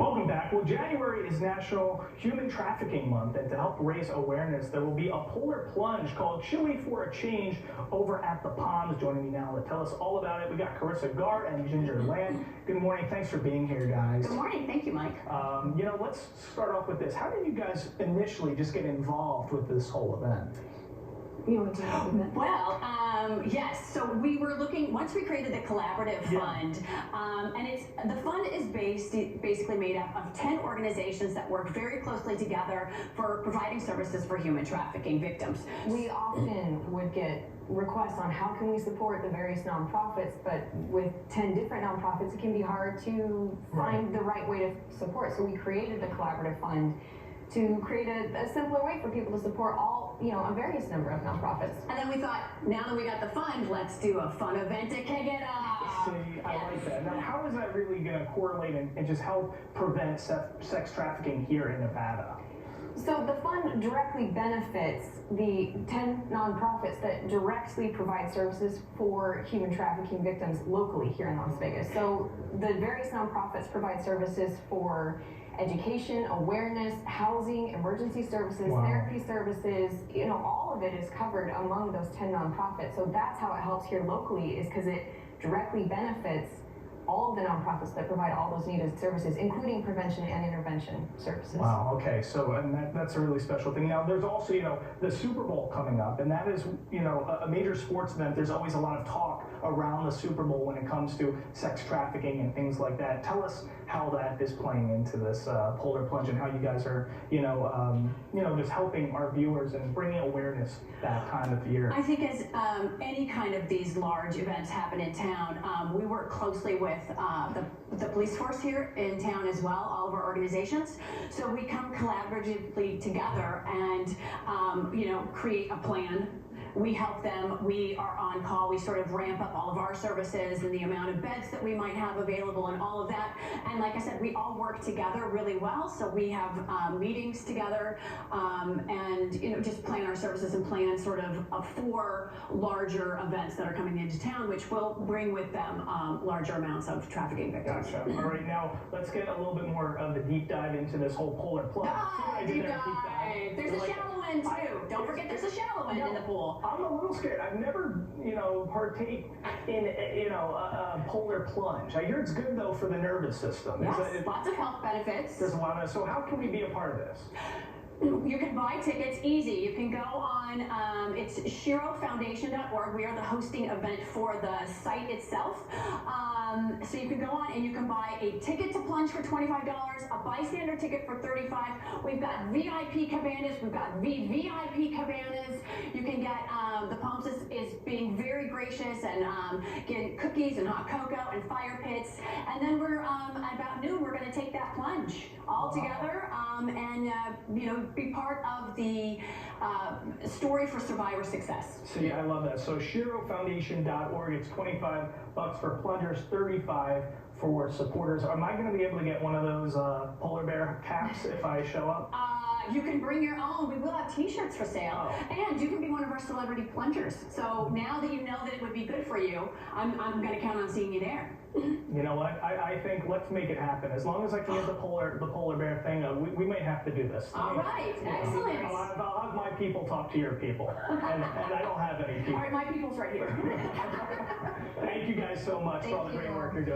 Welcome back. Well, January is National Human Trafficking Month, and to help raise awareness, there will be a polar plunge called Chili for a Change over at the Palms. Joining me now to tell us all about it, we got Karissa, Garr, and Ginger Land. Good morning. Thanks for being here, guys. Good morning. Thank you, Mike. Let's start off with this. How did you guys initially just get involved with this whole event? Yes. So we were looking, once we created the collaborative fund, and the fund is basically made up of 10 organizations that work very closely together for providing services for human trafficking victims. We often would get requests on how can we support the various nonprofits, but with 10 different nonprofits, it can be hard to find the right way to support. So we created the collaborative fund to create a simpler way for people to support all, a various number of nonprofits. And then we thought, now that we got the fund, let's do a fun event to kick it off. See, I like that. Now, how is that really going to correlate and just help prevent sex trafficking here in Nevada? So the fund directly benefits the 10 nonprofits that directly provide services for human trafficking victims locally here in Las Vegas. So the various nonprofits provide services for education, awareness, housing, emergency services, therapy services, all of it is covered among those 10 nonprofits. So that's how it helps here locally, is because it directly benefits all of the nonprofits that provide all those needed services, including prevention and intervention services. Wow, okay, so that's a really special thing. Now, there's also, the Super Bowl coming up, and that is, a major sports event. There's always a lot of talk around the Super Bowl when it comes to sex trafficking and things like that. Tell us how that is playing into this polar plunge and how you guys are, just helping our viewers and bringing awareness that time of year. I think as any kind of these large events happen in town, we work closely with the police force here in town as well, all of our organizations. So we come collaboratively together and, create a plan. We help them, we are on call, we sort of ramp up all of our services and the amount of beds that we might have available and all of that. And like I said, we all work together really well. So we have meetings together and just plan our services and plan sort of 4 larger events that are coming into town, which will bring with them larger amounts of trafficking victims. Gotcha. All right, now let's get a little bit more of a deep dive into this whole polar plunge. Deep dive. There's a shallow end too. Don't forget there's a shallow end in the pool. I'm a little scared. I've never, partake in, a polar plunge. I hear it's good though for the nervous system. Yes, lots of health benefits. There's a lot of. So how can we be a part of this? You can buy tickets easy. You can go on, it's S.H.E.R.O We are the hosting event for the site itself. So you can go on and you can buy a ticket to plunge for $25, a bystander ticket for $35. We've got VIP cabanas, we've got VVIP cabanas. You can get, the Palms is being very gracious and getting cookies and hot cocoa and fire pits. And then we're, about noon, we're going to take that plunge all together and, be part of the story for survivor success. See, I love that. So S.H.E.R.O It's $25 for plungers, $35 for supporters. Am I going to be able to get one of those polar bear caps if I show up? You can bring your own. We will have t-shirts for sale. And you can be one of our celebrity plungers. So now that you know that it would be good for you, I'm going to count on seeing you there. You know what? I think let's make it happen. As long as I can get the polar bear thing, we might have to do this. All right. Excellent. I'll have my people talk to your people. And I don't have any people. All right, my people's right here. Thank you guys so much for all the great work you're doing.